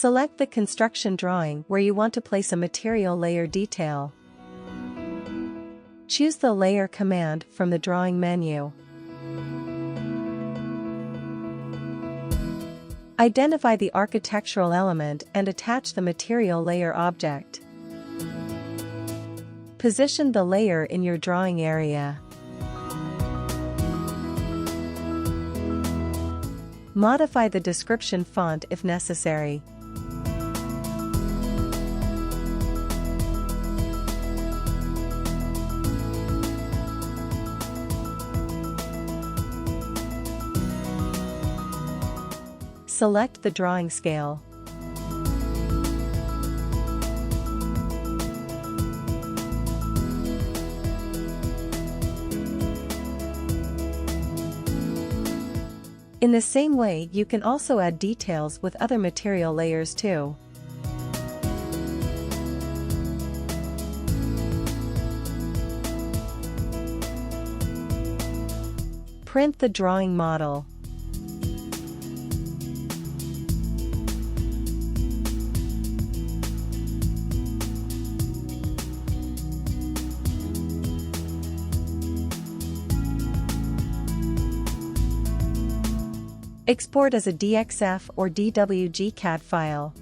Select the construction drawing where you want to place a material layer detail. Choose the Layer command from the drawing menu. Identify the architectural element and attach the material layer object. Position the layer in your drawing area. Modify the description font if necessary. Select the drawing scale. In the same way, you can also add details with other material layers too. Print the drawing model. Export as a DXF or DWG CAD file.